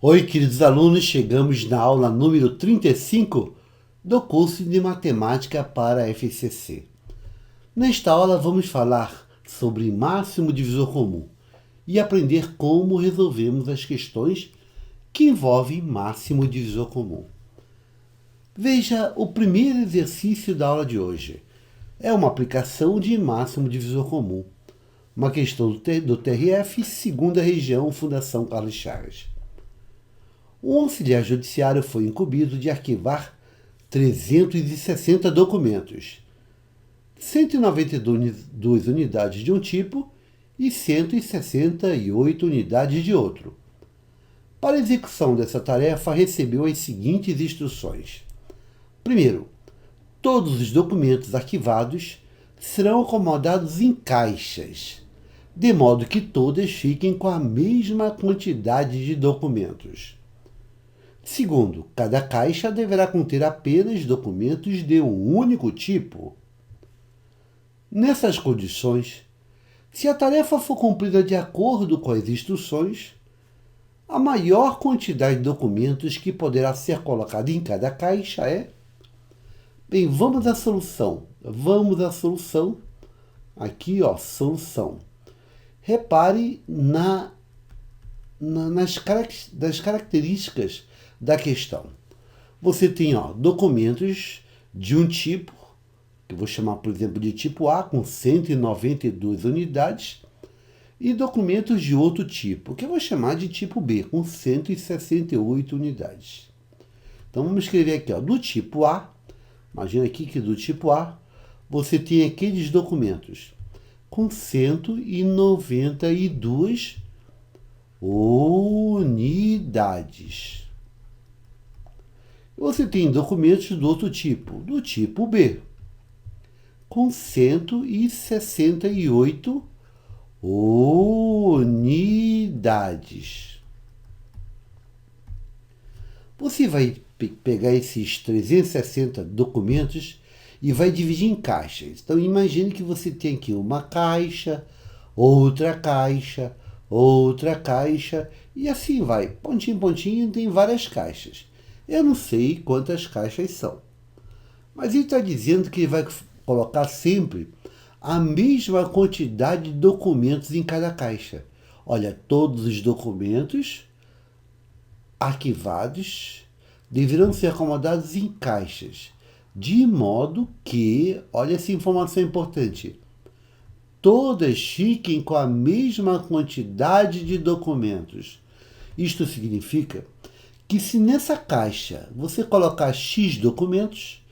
Oi, queridos alunos, chegamos na aula número 35 do curso de Matemática para a FCC. Nesta aula vamos falar sobre máximo divisor comum e aprender como resolvemos as questões que envolvem máximo divisor comum. Veja o primeiro exercício da aula de hoje. É uma aplicação de máximo divisor comum. Uma questão do TRF, segunda região, Fundação Carlos Chagas. Um auxiliar judiciário foi incumbido de arquivar 360 documentos, 192 unidades de um tipo e 168 unidades de outro. Para a execução dessa tarefa, recebeu as seguintes instruções. Primeiro, todos os documentos arquivados serão acomodados em caixas, de modo que todas fiquem com a mesma quantidade de documentos. Segundo, cada caixa deverá conter apenas documentos de um único tipo. Nessas condições, se a tarefa for cumprida de acordo com as instruções, a maior quantidade de documentos que poderá ser colocada em cada caixa é... Bem, vamos à solução. Aqui, solução. Repare nas características da questão. Você tem documentos de um tipo, que eu vou chamar, por exemplo, de tipo A, com 192 unidades, e documentos de outro tipo, que eu vou chamar de tipo B, com 168 unidades. Então, vamos escrever aqui, do tipo A, imagina aqui que do tipo A, você tem aqueles documentos com 192 unidades. Você tem documentos do outro tipo, do tipo B, com 168 unidades. Você vai pegar esses 360 documentos e vai dividir em caixas. Então, imagine que você tem aqui uma caixa, outra caixa, e assim vai. Pontinho em pontinho, tem várias caixas. Eu não sei quantas caixas são. Mas ele está dizendo que ele vai colocar sempre a mesma quantidade de documentos em cada caixa. Olha, todos os documentos arquivados deverão ser acomodados em caixas, de modo que, olha essa informação importante, todas fiquem com a mesma quantidade de documentos. Isto significa que se nessa caixa você colocar X documentos,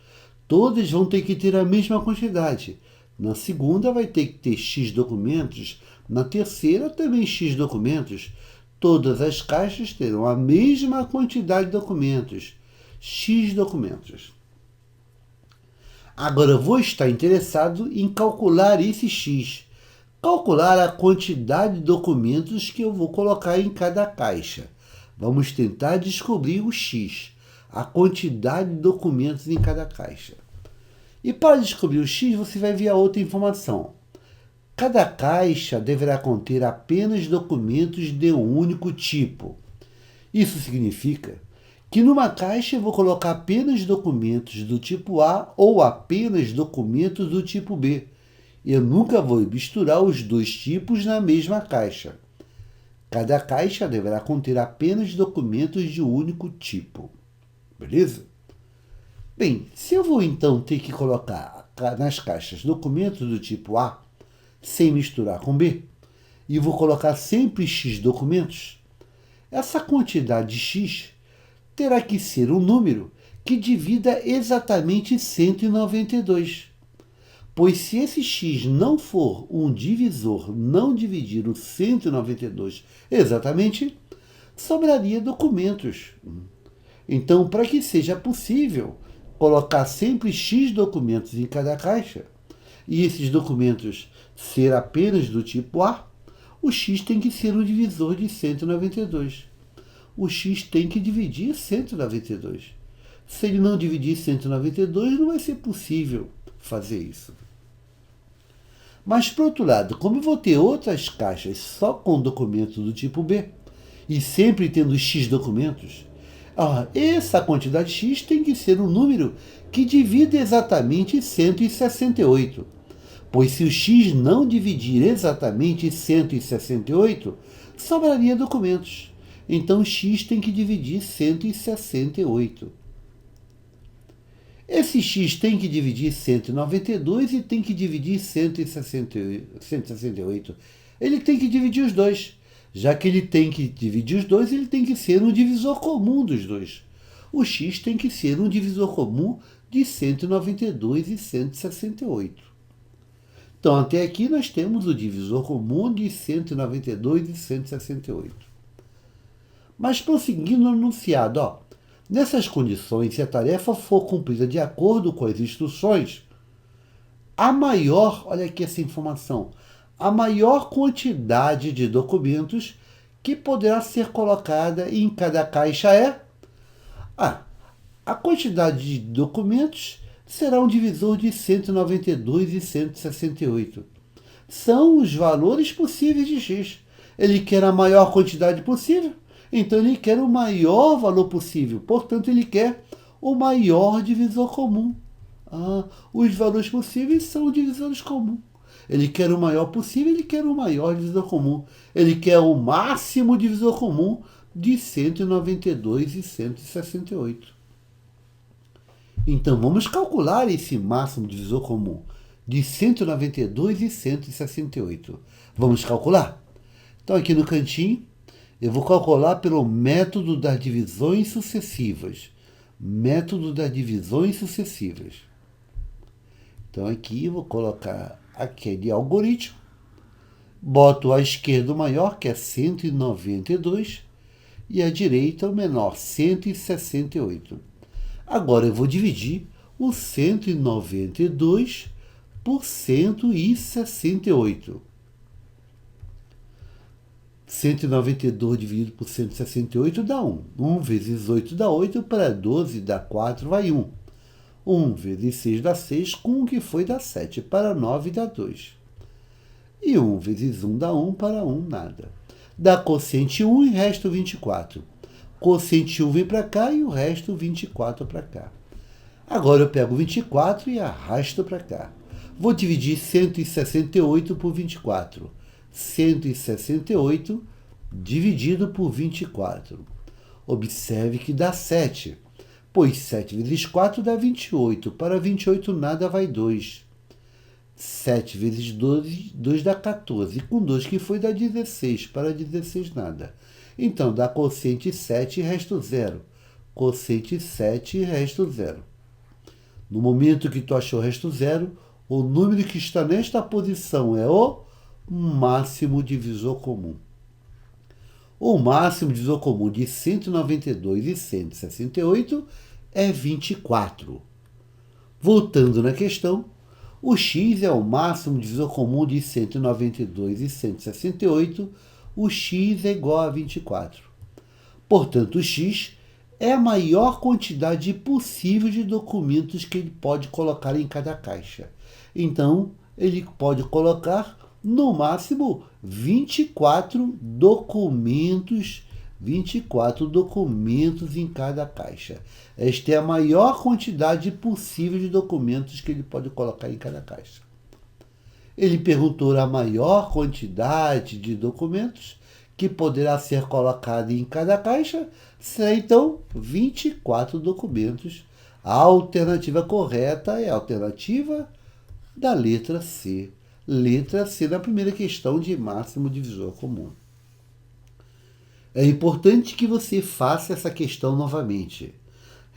todas vão ter que ter a mesma quantidade. Na segunda vai ter que ter X documentos, na terceira também X documentos. Todas as caixas terão a mesma quantidade de documentos, X documentos. Agora eu vou estar interessado em calcular esse X, calcular a quantidade de documentos que eu vou colocar em cada caixa. Vamos tentar descobrir o X, a quantidade de documentos em cada caixa. E para descobrir o X, você vai ver a outra informação. Cada caixa deverá conter apenas documentos de um único tipo. Isso significa que numa caixa eu vou colocar apenas documentos do tipo A ou apenas documentos do tipo B. Eu nunca vou misturar os dois tipos na mesma caixa. Cada caixa deverá conter apenas documentos de um único tipo. Beleza? Bem, se eu vou então ter que colocar nas caixas documentos do tipo A, sem misturar com B, e vou colocar sempre X documentos, essa quantidade de X terá que ser um número que divida exatamente 192. Pois se esse X não for um divisor, não dividir o 192 exatamente, sobraria documentos. Então, para que seja possível colocar sempre X documentos em cada caixa, e esses documentos ser apenas do tipo A, o X tem que ser um divisor de 192. O X tem que dividir 192. Se ele não dividir 192, não vai ser possível fazer isso. Mas, por outro lado, como eu vou ter outras caixas só com documentos do tipo B, e sempre tendo X documentos, essa quantidade X tem que ser um número que divida exatamente 168. Pois se o X não dividir exatamente 168, sobraria documentos. Então X tem que dividir 168. Esse X tem que dividir 192 e tem que dividir 168. Ele tem que dividir os dois. Já que ele tem que dividir os dois, ele tem que ser um divisor comum dos dois. O X tem que ser um divisor comum de 192 e 168. Então, até aqui nós temos o divisor comum de 192 e 168. Mas prosseguindo no enunciado, nessas condições, se a tarefa for cumprida de acordo com as instruções, olha aqui essa informação, a maior quantidade de documentos que poderá ser colocada em cada caixa é a quantidade de documentos será um divisor de 192 e 168. São os valores possíveis de X. Ele quer a maior quantidade possível, então ele quer o maior valor possível. Portanto, ele quer o maior divisor comum. Os valores possíveis são os divisores comuns. Ele quer o maior possível, ele quer o maior divisor comum. Ele quer o máximo divisor comum de 192 e 168. Então, vamos calcular esse máximo divisor comum de 192 e 168. Vamos calcular? Então, aqui no cantinho, eu vou calcular pelo método das divisões sucessivas. Método das divisões sucessivas. Então, aqui eu vou colocar aquele algoritmo. Boto à esquerda o maior, que é 192, e à direita o menor, 168. Agora eu vou dividir o 192 por 168. 192 dividido por 168 dá 1. 1 vezes 8 dá 8, para 12 dá 4, vai 1. 1 vezes 6 dá 6, com o que foi dá 7, para 9 dá 2. E 1 vezes 1 dá 1, para 1 nada. Dá quociente 1 e resto 24. Quociente 1 vem para cá e o resto 24 para cá. Agora eu pego 24 e arrasto para cá. Vou dividir 168 por 24. 168 dividido por 24. Observe que dá 7, pois 7 vezes 4 dá 28. Para 28 nada vai 2. 7 vezes 2 dá 14. Com 2 que foi dá 16. Para 16 nada. Então dá quociente 7 e resto 0. Quociente 7 e resto 0. No momento que tu achou o resto 0, o número que está nesta posição é o máximo divisor comum. O máximo divisor comum de 192 e 168 é 24. Voltando na questão, o x é o máximo divisor comum de 192 e 168, o x é igual a 24. Portanto, o x é a maior quantidade possível de documentos que ele pode colocar em cada caixa. Então, ele pode colocar, no máximo, 24 documentos em cada caixa. Esta é a maior quantidade possível de documentos que ele pode colocar em cada caixa. Ele perguntou a maior quantidade de documentos que poderá ser colocada em cada caixa, será então 24 documentos. A alternativa correta é a alternativa da letra C. Letra C na primeira questão de máximo divisor comum. É importante que você faça essa questão novamente.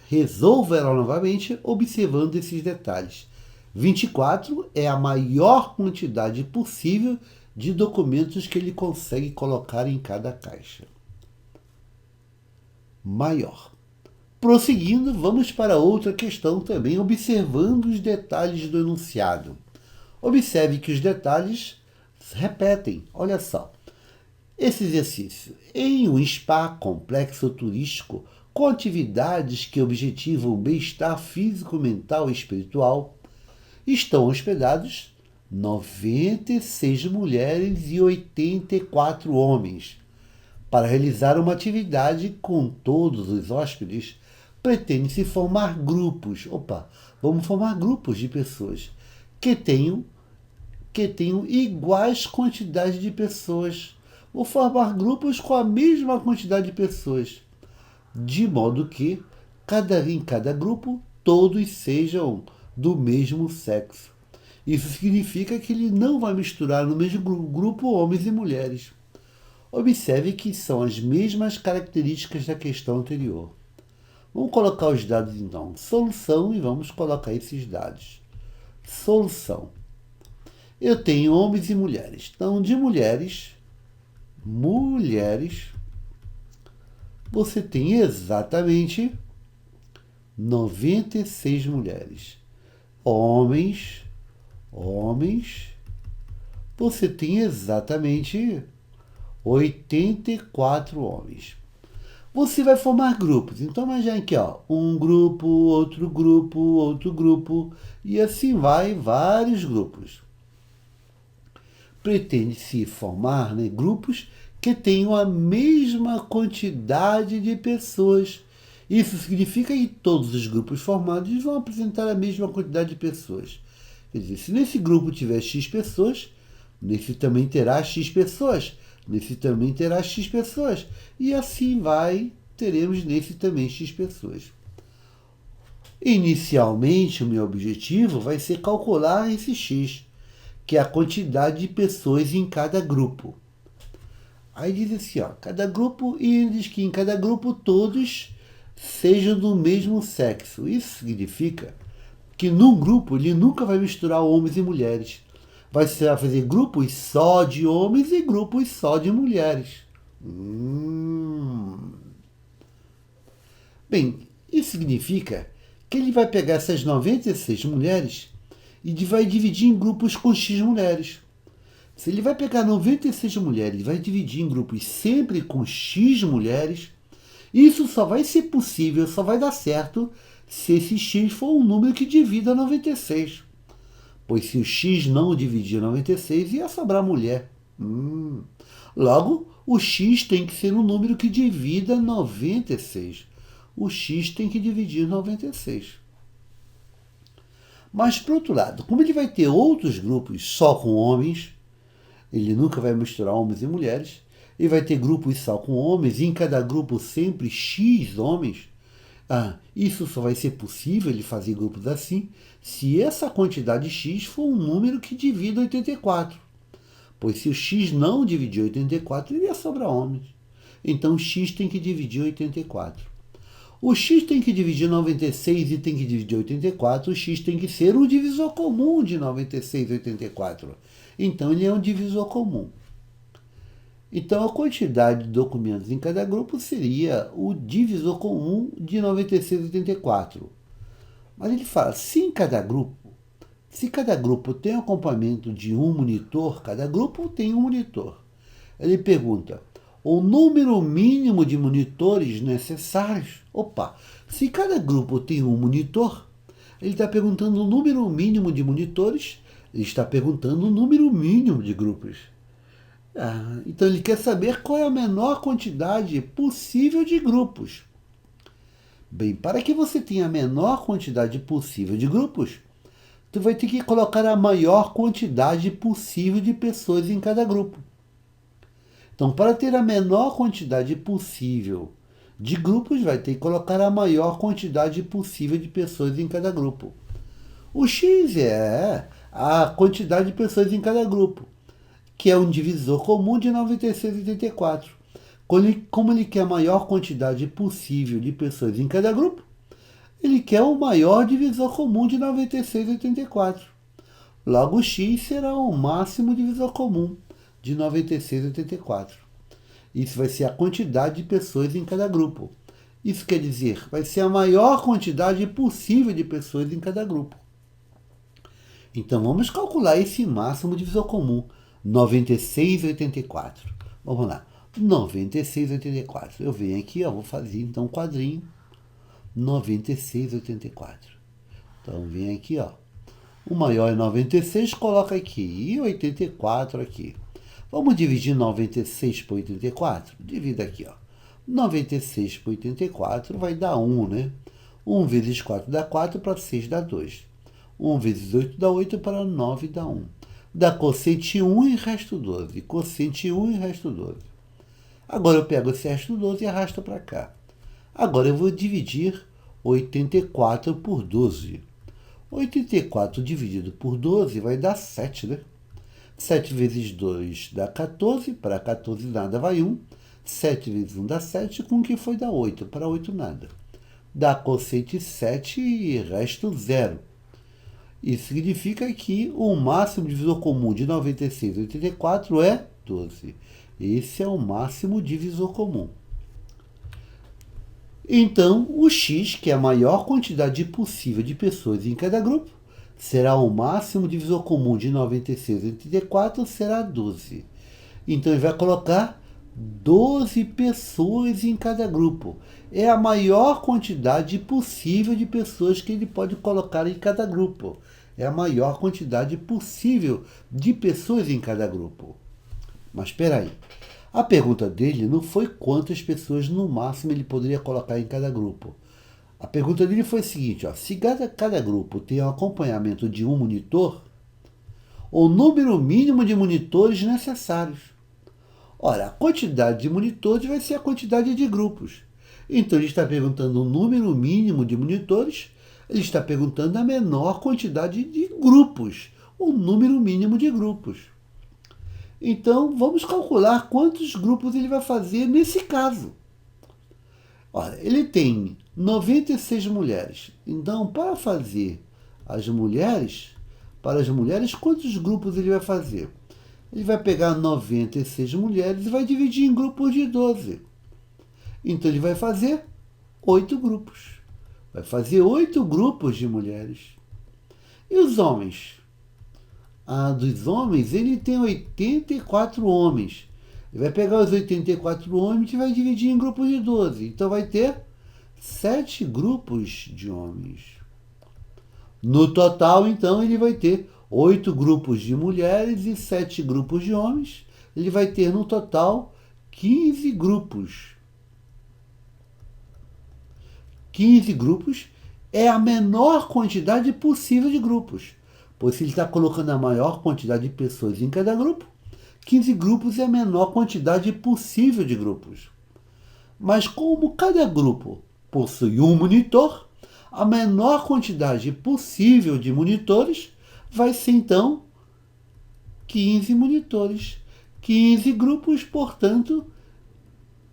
Resolva ela novamente observando esses detalhes. 24 é a maior quantidade possível de documentos que ele consegue colocar em cada caixa. Maior. Prosseguindo, vamos para outra questão também, observando os detalhes do enunciado. Observe que os detalhes repetem. Olha só. Esse exercício. Em um spa complexo turístico, com atividades que objetivam o bem-estar físico, mental e espiritual, estão hospedados 96 mulheres e 84 homens. Para realizar uma atividade com todos os hóspedes, pretende-se formar grupos. Vamos formar grupos de pessoas que tenham iguais quantidades de pessoas. Vou formar grupos com a mesma quantidade de pessoas, de modo que em cada grupo todos sejam do mesmo sexo. Isso significa que ele não vai misturar no mesmo grupo homens e mulheres. Observe que são as mesmas características da questão anterior. Vamos colocar os dados então. Solução e vamos colocar esses dados. Solução. Eu tenho homens e mulheres. Então, de mulheres, você tem exatamente 96 mulheres. Homens, você tem exatamente 84 homens. Você vai formar grupos. Então, imagina aqui, um grupo, outro grupo, e assim vai, vários grupos. Pretende-se formar grupos que tenham a mesma quantidade de pessoas. Isso significa que todos os grupos formados vão apresentar a mesma quantidade de pessoas. Quer dizer, se nesse grupo tiver X pessoas, nesse também terá X pessoas, nesse também terá X pessoas, e assim vai, teremos nesse também X pessoas. Inicialmente, o meu objetivo vai ser calcular esse X, que é a quantidade de pessoas em cada grupo. Aí diz assim, cada grupo, e diz que em cada grupo todos sejam do mesmo sexo. Isso significa que num grupo ele nunca vai misturar homens e mulheres. Vai fazer grupos só de homens e grupos só de mulheres. Bem, isso significa que ele vai pegar essas 96 mulheres e vai dividir em grupos com X mulheres. Se ele vai pegar 96 mulheres e vai dividir em grupos sempre com X mulheres, isso só vai ser possível, só vai dar certo se esse X for um número que divida 96. Pois se o X não dividir 96, ia sobrar mulher. Logo, o X tem que ser um número que divida 96. O X tem que dividir 96. Mas, por outro lado, como ele vai ter outros grupos só com homens, ele nunca vai misturar homens e mulheres, ele vai ter grupos só com homens, e em cada grupo sempre X homens. Isso só vai ser possível ele fazer grupos assim se essa quantidade X for um número que divida 84. Pois se o X não dividir 84, ele ia sobrar homens. Então o X tem que dividir 84. O X tem que dividir 96 e tem que dividir 84. O X tem que ser o divisor comum de 96 e 84. Então ele é um divisor comum. Então a quantidade de documentos em cada grupo seria o divisor comum de 96 e 84. Mas ele fala, se cada grupo tem acompanhamento de um monitor, cada grupo tem um monitor. Ele pergunta, o número mínimo de monitores necessários? Se cada grupo tem um monitor, ele está perguntando o número mínimo de monitores, ele está perguntando o número mínimo de grupos. Então ele quer saber qual é a menor quantidade possível de grupos. Bem, para que você tenha a menor quantidade possível de grupos, tu vai ter que colocar a maior quantidade possível de pessoas em cada grupo. Então, para ter a menor quantidade possível de grupos, vai ter que colocar a maior quantidade possível de pessoas em cada grupo. O X é a quantidade de pessoas em cada grupo, que é um divisor comum de 96 e 84. Como ele quer a maior quantidade possível de pessoas em cada grupo, ele quer o maior divisor comum de 96 e 84. Logo, o X será o máximo divisor comum de 96 e 84. Isso vai ser a quantidade de pessoas em cada grupo. Isso quer dizer, vai ser a maior quantidade possível de pessoas em cada grupo. Então, vamos calcular esse máximo divisor comum, 96 e 84. Vamos lá, 96 e 84. Eu venho aqui, vou fazer então um quadrinho, 96 e 84. Então, vem aqui, o maior é 96, coloca aqui, e 84 aqui. Vamos dividir 96 por 84? Divida aqui, ó. 96 por 84 vai dar 1, né? 1 vezes 4 dá 4, para 6 dá 2. 1 vezes 8 dá 8, para 9 dá 1. Dá quociente 1 e resto 12. Quociente 1 e resto 12. Agora eu pego esse resto 12 e arrasto para cá. Agora eu vou dividir 84 por 12. 84 dividido por 12 vai dar 7, né? 7 vezes 2 dá 14, para 14 nada vai 1. 7 vezes 1 dá 7, com que foi dar 8, para 8 nada. Dá quociente 7 e resto 0. Isso significa que o máximo divisor comum de 96 e 84 é 12. Esse é o máximo divisor comum. Então, o x, que é a maior quantidade possível de pessoas em cada grupo, será o máximo divisor comum de 96 e 84, será 12. Então, ele vai colocar 12 pessoas em cada grupo. É a maior quantidade possível de pessoas que ele pode colocar em cada grupo. É a maior quantidade possível de pessoas em cada grupo. Mas espera aí. A pergunta dele não foi quantas pessoas no máximo ele poderia colocar em cada grupo. A pergunta dele foi a seguinte, ó, se cada grupo tem um acompanhamento de um monitor, o número mínimo de monitores necessários. Ora, a quantidade de monitores vai ser a quantidade de grupos. Então ele está perguntando o número mínimo de monitores, ele está perguntando a menor quantidade de grupos, o número mínimo de grupos. Então, vamos calcular quantos grupos ele vai fazer nesse caso. Olha, ele tem 96 mulheres. Então, para as mulheres, quantos grupos ele vai fazer? Ele vai pegar 96 mulheres e vai dividir em grupos de 12. Então, ele vai fazer 8 grupos. Vai fazer 8 grupos de mulheres. E os homens? Dos homens, ele tem 84 homens. Ele vai pegar os 84 homens e vai dividir em grupos de 12. Então vai ter 7 grupos de homens. No total, então, ele vai ter 8 grupos de mulheres e 7 grupos de homens. Ele vai ter, no total, 15 grupos. 15 grupos é a menor quantidade possível de grupos. Pois se ele está colocando a maior quantidade de pessoas em cada grupo, 15 grupos é a menor quantidade possível de grupos. Mas como cada grupo possui um monitor, a menor quantidade possível de monitores vai ser, então, 15 monitores. 15 grupos, portanto,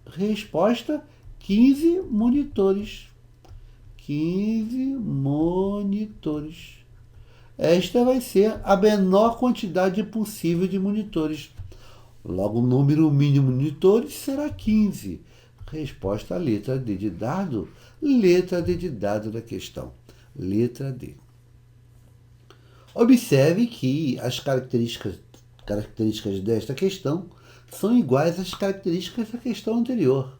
resposta, 15 monitores. 15 monitores. Esta vai ser a menor quantidade possível de monitores. Logo, o número mínimo de monitores será 15. Resposta, letra D de dado. Letra D de dado da questão. Letra D. Observe que as características desta questão são iguais às características da questão anterior.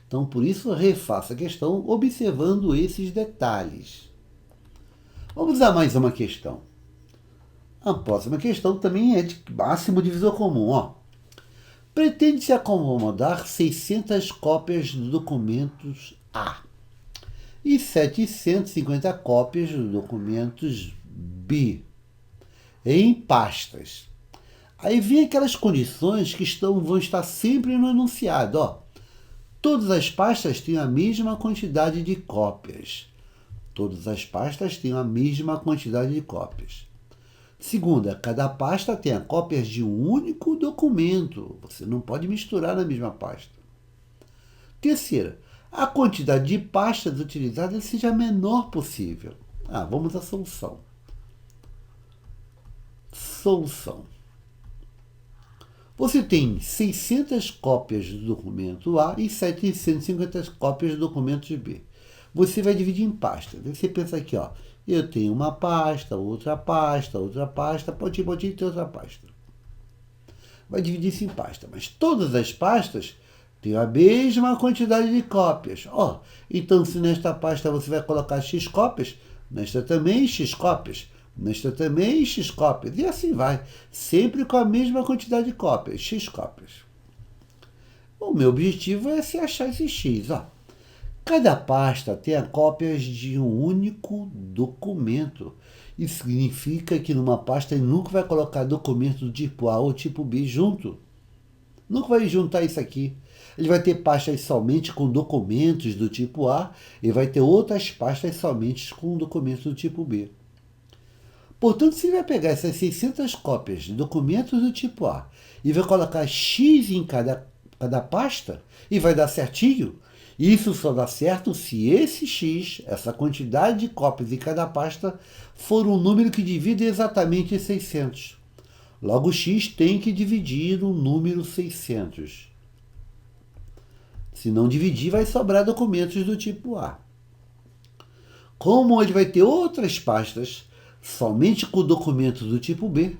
Então, por isso, refaça a questão observando esses detalhes. Vamos a mais uma questão. A próxima questão também é de máximo divisor comum. Ó. Pretende-se acomodar 600 cópias dos documentos A e 750 cópias dos documentos B em pastas. Aí vem aquelas condições que vão estar sempre no enunciado. Ó. Todas as pastas têm a mesma quantidade de cópias. Todas as pastas têm a mesma quantidade de cópias. Segunda, cada pasta tem cópias de um único documento. Você não pode misturar na mesma pasta. Terceira, a quantidade de pastas utilizadas seja a menor possível. Vamos à solução. Solução. Você tem 600 cópias do documento A e 750 cópias do documento B. Você vai dividir em pastas. Você pensa aqui, ó, eu tenho uma pasta, outra pasta, pode ter outra pasta. Vai dividir isso em pasta, mas todas as pastas têm a mesma quantidade de cópias. Então, se nesta pasta você vai colocar X cópias, nesta também X cópias, Nesta também, x cópias. E assim vai, sempre com a mesma quantidade de cópias, x cópias. O meu objetivo é se achar esse x. Ó. Cada pasta tem cópias de um único documento. Isso significa que numa pasta ele nunca vai colocar documento do tipo A ou tipo B junto. Nunca vai juntar isso aqui. Ele vai ter pastas somente com documentos do tipo A e vai ter outras pastas somente com documentos do tipo B. Portanto, se ele vai pegar essas 600 cópias de documentos do tipo A e vai colocar X em cada pasta e vai dar certinho, isso só dá certo se esse X, essa quantidade de cópias em cada pasta, for um número que divide exatamente 600. Logo, X tem que dividir o número 600. Se não dividir, vai sobrar documentos do tipo A. Como ele vai ter outras pastas somente com documentos do tipo B,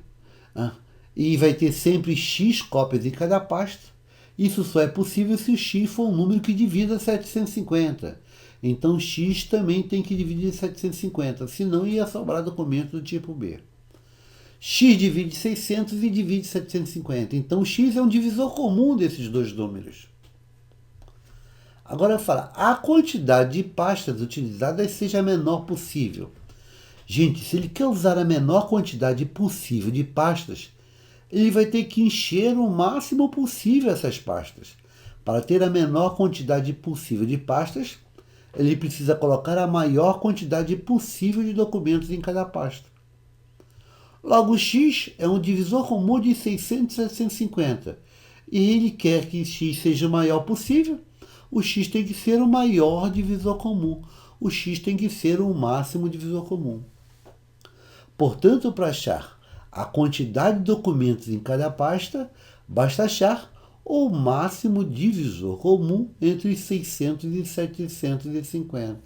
e vai ter sempre X cópias em cada pasta, isso só é possível se o X for um número que divida 750. Então, X também tem que dividir 750, senão ia sobrar documento do tipo B. X divide 600 e divide 750. Então, X é um divisor comum desses dois números. Agora, fala, a quantidade de pastas utilizadas seja a menor possível. Gente, se ele quer usar a menor quantidade possível de pastas, ele vai ter que encher o máximo possível essas pastas. Para ter a menor quantidade possível de pastas, ele precisa colocar a maior quantidade possível de documentos em cada pasta. Logo, x é um divisor comum de 600 e 750. E ele quer que x seja o maior possível. O x tem que ser o maior divisor comum. O x tem que ser o máximo divisor comum. Portanto, para achar a quantidade de documentos em cada pasta, basta achar o máximo divisor comum entre 600 e 750.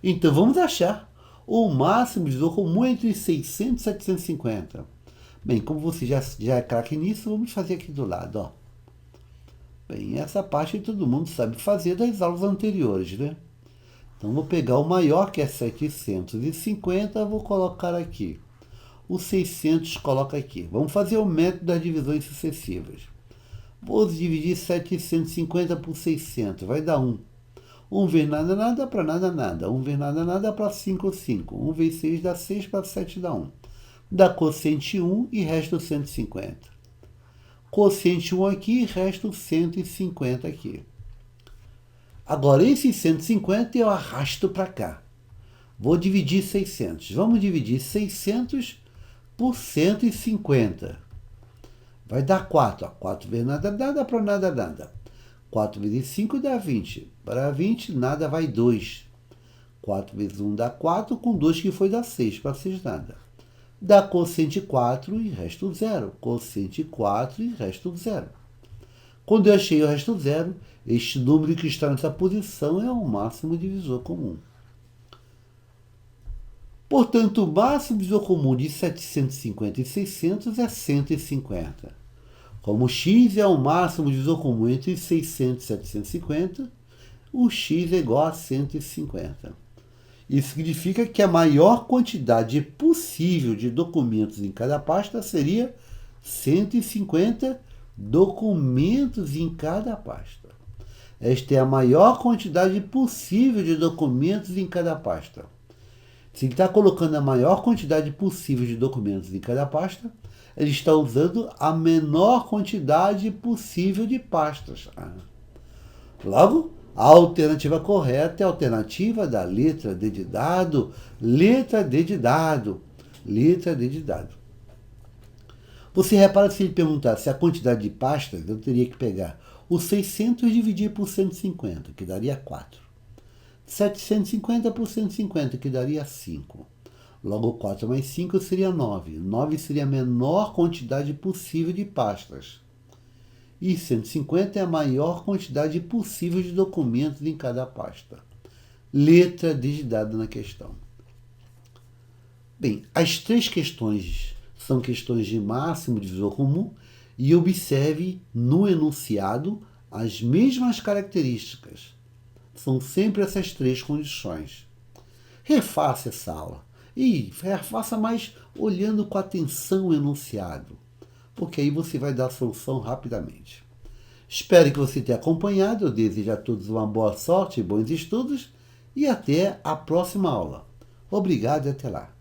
Então, vamos achar o máximo divisor comum entre 600 e 750. Bem, como você já é craque nisso, vamos fazer aqui do lado. Ó. Bem, essa parte todo mundo sabe fazer das aulas anteriores, né? Então, vou pegar o maior, que é 750, vou colocar aqui. O 600 coloca aqui. Vamos fazer o método das divisões sucessivas. Vou dividir 750 por 600, vai dar 1. 1 vezes nada, nada, para nada, nada. 1 vezes nada, nada, para 5, 5. 1 vezes 6 dá 6, para 7 dá 1. Dá quociente 1 e resta o 150. Quociente 1 aqui e resta o 150 aqui. Agora, esse 150 eu arrasto para cá. Vou dividir 600. Vamos dividir 600 por 150. Vai dar 4. 4 vezes nada, nada, para nada, nada. 4 vezes 5 dá 20. Para 20, nada, vai 2. 4 vezes 1 dá 4, com 2 que foi dá 6, para 6 nada. Dá quociente 4 e resta o 0. Quociente 4 e resta o 0. Quando eu achei o resto zero, este número que está nessa posição é o máximo divisor comum. Portanto, o máximo divisor comum de 750 e 600 é 150. Como x é o máximo divisor comum entre 600 e 750, o x é igual a 150. Isso significa que a maior quantidade possível de documentos em cada pasta seria 150 documentos em cada pasta. Esta é a maior quantidade possível de documentos em cada pasta. Se ele está colocando a maior quantidade possível de documentos em cada pasta, ele está usando a menor quantidade possível de pastas. Logo, a alternativa correta é a alternativa da letra D de dado, letra D de dado, letra D de dado. Você repara, se ele perguntasse a quantidade de pastas, eu teria que pegar o 600 e dividir por 150, que daria 4. 750 por 150, que daria 5. Logo, 4 mais 5 seria 9. 9 seria a menor quantidade possível de pastas. E 150 é a maior quantidade possível de documentos em cada pasta. Letra D de dado na questão. Bem, as três questões são questões de máximo divisor comum e observe no enunciado as mesmas características. São sempre essas três condições. Refaça essa aula E faça mais olhando com atenção o enunciado, porque aí você vai dar a solução rapidamente. Espero que você tenha acompanhado. Eu desejo a todos uma boa sorte e bons estudos. E até a próxima aula. Obrigado e até lá.